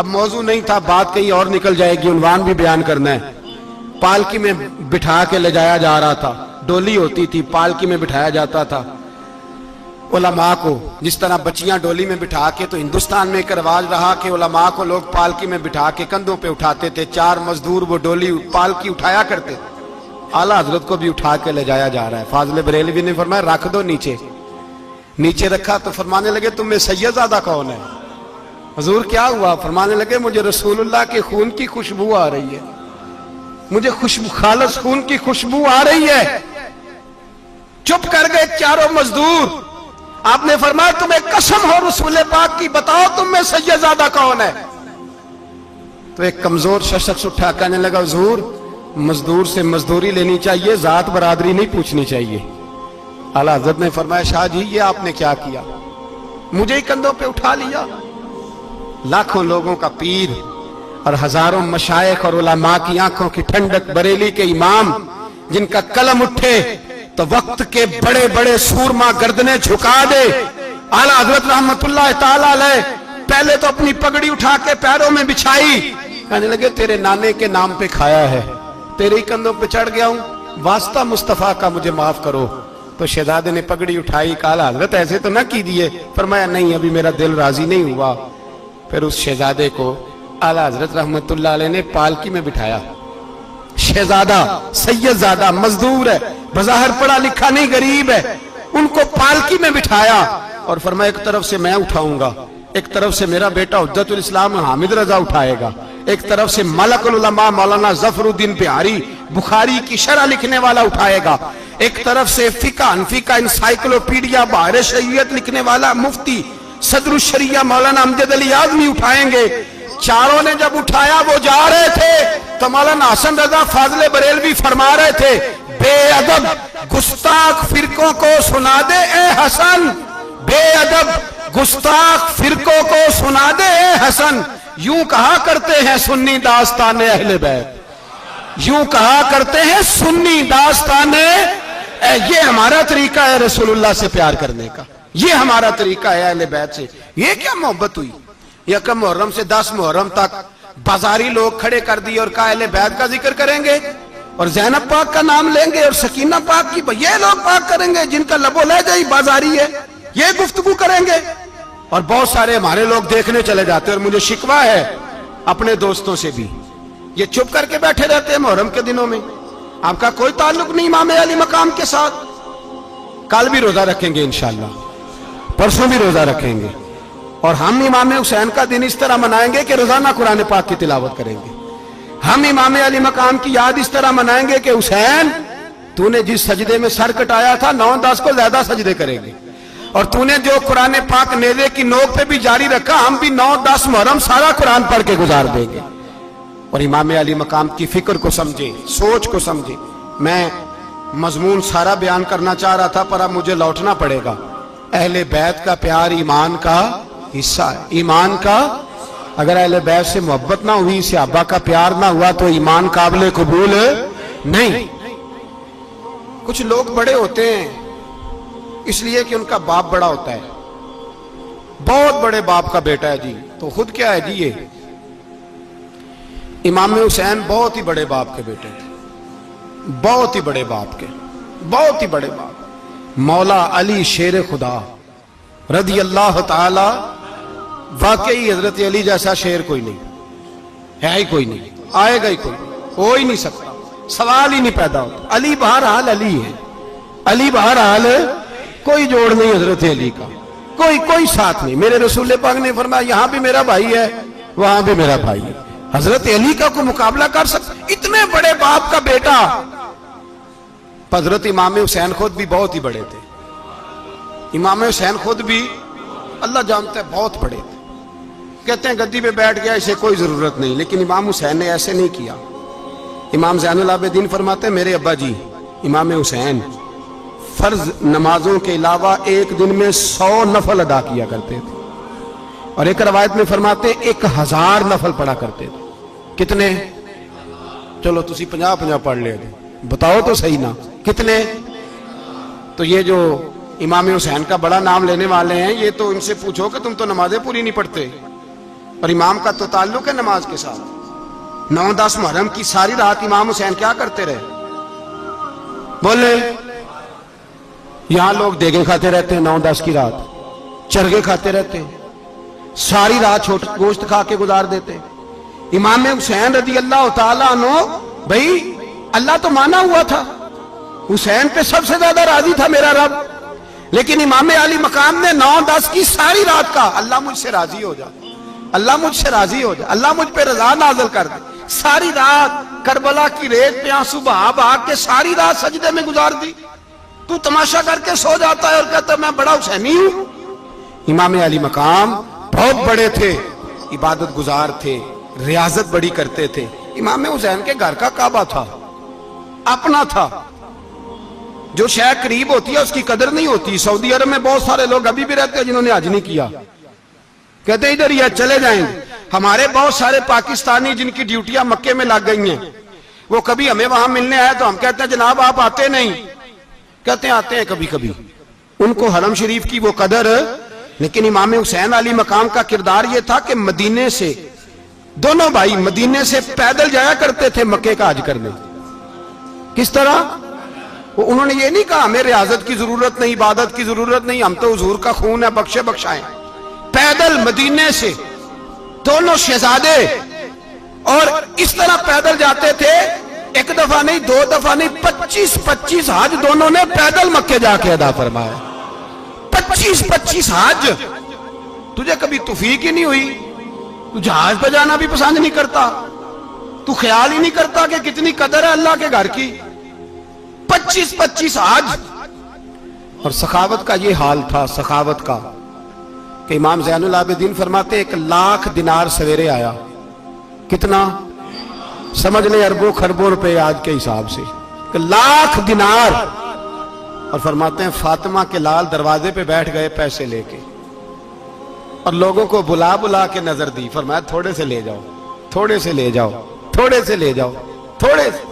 اب موضوع نہیں تھا, بات کہیں اور نکل جائے گی, عنوان بھی بیان کرنا ہے. پالکی میں بٹھا کے لے جایا جا رہا تھا, ڈولی ہوتی تھی, پالکی میں بٹھایا جاتا تھا علماء کو, جس طرح بچیاں ڈولی میں بٹھا کے. تو ہندوستان میں ایک رواج رہا کہ علماء کو لوگ پالکی میں بٹھا کے کندھوں پہ اٹھاتے تھے, 4 مزدور وہ ڈولی پالکی اٹھایا کرتے. اعلیٰ حضرت کو بھی اٹھا کے لے جایا جا رہا ہے. فاضل بریلوی نے فرمایا رکھ دو نیچے. نیچے رکھا تو فرمانے لگے تم میں سید زادہ کون ہے؟ حضور کیا ہوا؟ فرمانے لگے مجھے رسول اللہ کے خون کی خوشبو آ رہی ہے, مجھے خالص خون کی خوشبو آ رہی ہے. چپ کر گئے چاروں مزدور. آپ نے فرمایا تمہیں قسم ہو رسول پاک کی, بتاؤ تم میں سید زادہ کون ہے؟ تو ایک کمزور شخص اٹھا کہنے لگا حضور مزدور سے مزدوری لینی چاہیے, ذات برادری نہیں پوچھنی چاہیے. اعلیٰ حضرت نے فرمایا شاہ جی یہ آپ نے کیا کیا, مجھے ہی کندھوں پہ اٹھا لیا. لاکھوں لوگوں کا پیر اور ہزاروں مشائخ اور علماء کی آنکھوں کی ٹھنڈک, بریلی کے امام جن کا قلم اٹھے تو وقت کے بڑے بڑے سورما گردنیں جھکا دے. اعلیٰ حضرت رحمت اللہ تعالی علیہ پہلے تو اپنی پگڑی اٹھا کے پیروں میں بچھائی, کہنے لگے تیرے نانے کے نام پہ کھایا ہے, تیرے ہی کندھوں پہ چڑھ گیا ہوں, واسطہ مصطفیٰ کا مجھے معاف کرو. تو شہزادے نے پگڑی اٹھائی, کہا حضرت ایسے تو نہ کیجیے. فرمایا نہیں ابھی میرا دل راضی نہیں ہوا. پھر اس شہزادے کو اعلیٰ حضرت رحمت اللہ علیہ نے پالکی میں بٹھایا. شہزادہ سید زادہ مزدور ہے, بظاہر پڑھا لکھا نہیں, غریب ہے, ان کو پالکی میں بٹھایا اور فرمایا ایک طرف سے میں اٹھاؤں گا, ایک طرف سے میرا بیٹا حجت الاسلام حامد رضا اٹھائے گا, ایک طرف سے ملک العلماء مولانا ظفر الدین بہاری بخاری کی شرح لکھنے والا اٹھائے گا, ایک طرف سے فقہ حنفی کا انسائیکلوپیڈیا بحر شریعت لکھنے والا مفتی صدر الشریعہ مولانا امجد علی اعظمی اٹھائیں گے. چاروں نے جب اٹھایا وہ جا رہے تھے تو مولانا حسن رضا فاضل بریلوی فرما رہے تھے بے ادب گستاخ فرقوں کو سنا دے اے حسن, بے ادب گستاخ فرقوں کو سنا دے اے حسن. یوں کہا کرتے ہیں سنی داستان اہل بیت, یوں کہا کرتے ہیں سنی داستان. یہ ہمارا طریقہ ہے رسول اللہ سے پیار کرنے کا, یہ ہمارا طریقہ ہے اہل بیت سے. یہ کیا محبت ہوئی؟ یکم محرم سے 10 محرم تک بازاری لوگ کھڑے کر دی اور کہا اہل بیت کا ذکر کریں گے اور زینب پاک کا نام لیں گے اور سکینہ پاک کی, یہ لوگ پاک کریں گے جن کا لب و لہجہ ہی بازاری ہے, یہ گفتگو کریں گے. اور بہت سارے ہمارے لوگ دیکھنے چلے جاتے ہیں, اور مجھے شکوہ ہے اپنے دوستوں سے بھی, یہ چپ کر کے بیٹھے رہتے ہیں محرم کے دنوں میں. آپ کا کوئی تعلق نہیں امام علی مقام کے ساتھ. کل بھی روزہ رکھیں گے انشاءاللہ, پرسوں بھی روزہ رکھیں گے, اور ہم امام حسین کا دن اس طرح منائیں گے کہ روزانہ قرآن پاک کی تلاوت کریں گے. ہم امام علی مقام کی یاد اس طرح منائیں گے کہ حسین تو نے جس سجدے میں سر کٹایا تھا 9-10 کو زیادہ سجدے کریں گے, اور تو نے جو قرآن پاک نیزے کی نوک پہ بھی جاری رکھا, ہم بھی 9-10 محرم سارا قرآن پڑھ کے گزار دیں گے. اور امام علی مقام کی فکر کو سمجھے, سوچ کو سمجھے. میں مضمون سارا بیان کرنا چاہ رہا تھا پر اب مجھے لوٹنا پڑے گا. اہل بیت کا پیار ایمان کا حصہ ہے, ایمان کا. اگر اہل بیت سے محبت نہ ہوئی, صحابہ کا پیار نہ ہوا تو ایمان قابل قبول نہیں. کچھ لوگ بڑے ہوتے ہیں اس لیے کہ ان کا باپ بڑا ہوتا ہے, بہت بڑے باپ کا بیٹا ہے جی, تو خود کیا ہے جی. یہ امام حسین بہت ہی بڑے باپ کے بیٹے تھے, بہت ہی بڑے باپ کے, بہت ہی بڑے باپ. مولا علی شیر خدا رضی اللہ تعالی, واقعی حضرت علی جیسا شیر کوئی نہیں ہے, ہی کوئی نہیں, آئے گا ہی کوئی, ہو ہی نہیں سکتا, سوال ہی نہیں پیدا ہوتا. علی بہرحال علی ہے, علی بہرحال کوئی جوڑ نہیں حضرت علی کا, کوئی ساتھ نہیں. میرے رسول پاک نے فرمایا یہاں بھی میرا بھائی ہے وہاں بھی میرا بھائی ہے, حضرت علی کا کوئی مقابلہ کر سکتا؟ اتنے بڑے باپ کا بیٹا. حضرت امام حسین خود بھی بہت ہی بڑے تھے, امام حسین خود بھی اللہ جانتا ہے بہت بڑے تھے. کہتے ہیں گدی پہ بیٹھ گیا اسے کوئی ضرورت نہیں, لیکن امام حسین نے ایسے نہیں کیا. امام زین العابدین فرماتے ہیں میرے ابا جی امام حسین فرض نمازوں کے علاوہ ایک دن میں 100 نفل ادا کیا کرتے تھے, اور ایک روایت میں فرماتے 1000 نفل پڑھا کرتے تھے. کتنے؟ چلو تسی 50 پڑھ لے, بتاؤ تو صحیح نا کتنے. تو یہ جو امام حسین کا بڑا نام لینے والے ہیں, یہ تو ان سے پوچھو کہ تم تو نمازیں پوری نہیں پڑھتے. اور امام کا تو تعلق ہے نماز کے ساتھ. 9-10 محرم کی ساری رات امام حسین کیا کرتے رہے؟ بولے. یہاں لوگ دیگیں کھاتے رہتے ہیں 9-10 کی رات, چرگے کھاتے رہتے ہیں, ساری رات چھوٹا گوشت کھا کے گزار دیتے. امام حسین رضی اللہ تعالیٰ عنہ, بھائی اللہ تو مانا ہوا تھا, حسین پہ سب سے زیادہ راضی تھا میرا رب, لیکن امام علی مقام نے 9-10 کی ساری رات کا اللہ مجھ سے راضی ہو جا, اللہ مجھ سے راضی ہو جا, اللہ مجھ پہ رضا نازل کر دے. ساری رات کربلا کی ریت پہ آنسو بہا بہا کے ساری رات سجدے میں گزار دی. تو تماشا کر کے سو جاتا ہے اور کہتا ہے میں بڑا حسینی ہوں. امام علی مقام بہت بڑے تھے, عبادت گزار تھے, ریاضت بڑی کرتے تھے. امام حسین کے گھر کا کعبہ تھا, اپنا تھا. جو شے قریب ہوتی ہے اس کی قدر نہیں ہوتی. سعودی عرب میں بہت سارے لوگ ابھی بھی رہتے ہیں جنہوں نے حج نہیں کیا, کہتے ہیں ادھر یہ چلے جائیں. ہمارے بہت سارے پاکستانی جن کی ڈیوٹیاں مکے میں لگ گئی ہیں, وہ کبھی ہمیں وہاں ملنے آئے تو ہم کہتے ہیں جناب آپ آتے نہیں, کہتے ہیں آتے ہیں کبھی کبھی. ان کو حرم شریف کی وہ قدر. لیکن امام حسین علی مقام کا کردار یہ تھا کہ مدینے سے, دونوں بھائی مدینے سے پیدل جایا کرتے تھے مکے کا حج کرنے. کس طرح؟ انہوں نے یہ نہیں کہا ہمیں ریاضت کی ضرورت نہیں, عبادت کی ضرورت نہیں, ہم تو حضور کا خون ہے, بخشے بخشائیں. پیدل مدینے سے دونوں شہزادے, اور اس طرح پیدل جاتے تھے. ایک دفعہ نہیں, 2 دفعہ نہیں, 25 حج دونوں نے پیدل مکے جا کے ادا فرمایا. 25 حج. تجھے کبھی توفیق ہی نہیں ہوئی؟ تو جہاز پہ جانا بھی پسند نہیں کرتا, تو خیال ہی نہیں کرتا کہ کتنی قدر ہے اللہ کے گھر کی. 25 حج. اور سخاوت کا یہ حال تھا, سخاوت کا, کہ امام زین العابدین فرماتے 1,00,000 دینار سویرے آیا. کتنا؟ سمجھ لیں اربوں خربوں روپے آج کے حساب سے, 1,00,000 دینار. اور فرماتے ہیں فاطمہ کے لال دروازے پہ بیٹھ گئے پیسے لے کے, اور لوگوں کو بلا بلا کے نظر دی. فرمایا تھوڑے سے لے جاؤ, تھوڑے سے لے جاؤ, تھوڑے سے لے جاؤ, تھوڑے سے.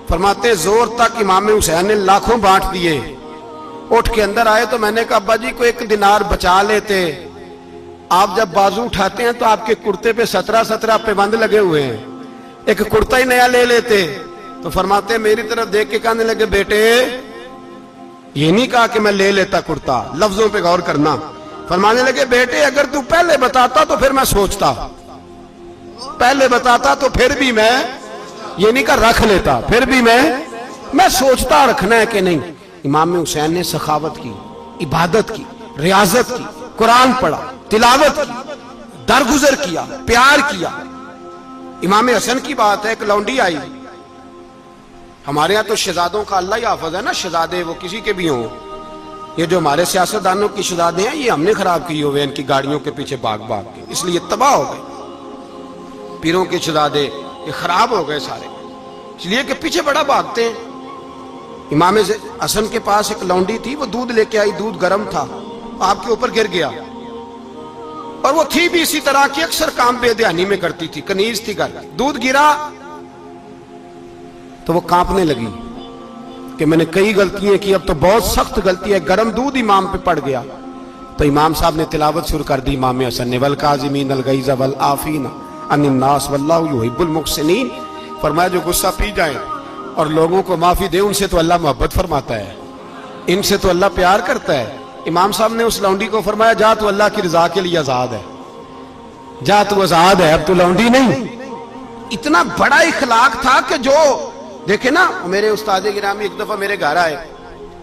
فرماتے زور تک امام حسین نے لاکھوں بانٹ دیے. اٹھ کے اندر آئے تو میں نے کہا ابا جی کو 1 دینار بچا لیتے. آپ جب بازو اٹھاتے ہیں تو آپ کے کرتے پہ 17 پیبند لگے ہوئے ہیں, ایک کرتا ہی نیا لے لیتے. تو فرماتے میری طرف دیکھ کے کہنے لگے بیٹے یہ نہیں کہا کہ میں لے لیتا کرتا, لفظوں پہ غور کرنا. فرمانے لگے بیٹے اگر تو پہلے بتاتا تو پھر میں سوچتا, پہلے بتاتا تو پھر بھی میں یہ نہیں کہا رکھ لیتا, پھر بھی میں سوچتا رکھنا ہے کہ نہیں. امام حسین نے سخاوت کی, عبادت کی, ریاضت کی, قرآن پڑھا, تلاوت کی, درگزر کیا, پیار کیا. امام حسن کی بات ہے, ایک لونڈی آئی. ہمارے ہاں تو شہزادوں کا اللہ ہی حافظ ہے نا, شہزادے وہ کسی کے بھی ہوں. یہ جو ہمارے سیاستدانوں کی شہزادے ہیں یہ ہم نے خراب کیے ہوئے ان کی گاڑیوں کے پیچھے بھاگ بھاگ کے, اس لیے تباہ ہو گئے. پیروں کے شہزادے یہ خراب ہو گئے سارے, اس لیے کہ پیچھے بڑا بھاگتے ہیں. امام حسن کے پاس ایک لونڈی تھی, وہ دودھ لے کے آئی, دودھ گرم تھا, آپ کے اوپر گر گیا. اور وہ تھی بھی اسی طرح کی, اکثر کام بے دھیانی میں کرتی تھی, کنیز تھی گھر. دودھ گرا تو وہ کانپنے لگی کہ میں نے کئی غلطیاں کی, اب تو بہت سخت غلطی ہے. گرم دودھ امام پہ پڑ گیا. تو امام صاحب نے تلاوت شروع کر دی امام حسن نے, والکاظمین الغیظ والعافین عن الناس واللہ یحب المحسنین. فرمایا جو غصہ پی جائیں اور لوگوں کو معافی دے, ان سے تو اللہ محبت فرماتا ہے, ان سے تو اللہ پیار کرتا ہے. امام صاحب نے اس لونڈی کو فرمایا جا تو اللہ کی رضا کے لیے آزاد ہے, جا تو آزاد ہے, اب تو لونڈی نہیں. اتنا بڑا اخلاق تھا کہ جو دیکھیں نا, میرے استاد گرامی ایک دفعہ میرے گھر آئے,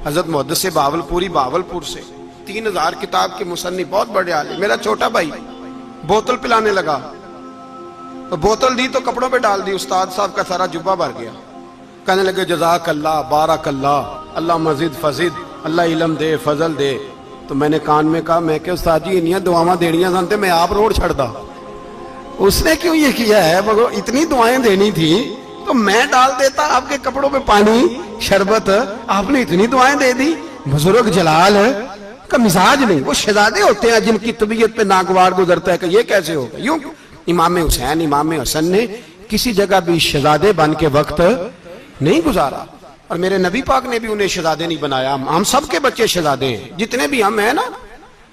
حضرت محدث سے باولپور سے, 3000 کتاب کے مصنف, بہت بڑے عالم. میرا چھوٹا بھائی بوتل پلانے لگا, تو بوتل دی تو کپڑوں پہ ڈال دی, استاد صاحب کا سارا جبہ بھر گیا. کہنے لگے جزاک اللہ, بارک اللہ, اللہ مزید فزید, اللہ علم دے, فضل دے. تو میں نے کان میں کہا, میں کہ استاد جی انیاں دعاواں دینیاں سنتے, میں آپ روڑ چھڑ دا. اس نے کیوں یہ کیا ہے, مگر اتنی دعائیں دینی تھی تو میں ڈال دیتا آپ کے کپڑوں پہ پانی شربت, آپ نے اتنی دعائیں دے دی. بزرگ جلال کا مزاج نہیں. وہ شہزادے ہوتے ہیں جن کی طبیعت پہ ناگوار گزرتا ہے کہ یہ کیسے ہوگا. یوں امام حسین, امام حسن نے کسی جگہ بھی شہزادے بن کے وقت نہیں گزارا, اور میرے نبی پاک نے بھی انہیں شہزادے نہیں بنایا. ہم سب کے بچے شہزادے ہیں, جتنے بھی ہم ہیں نا,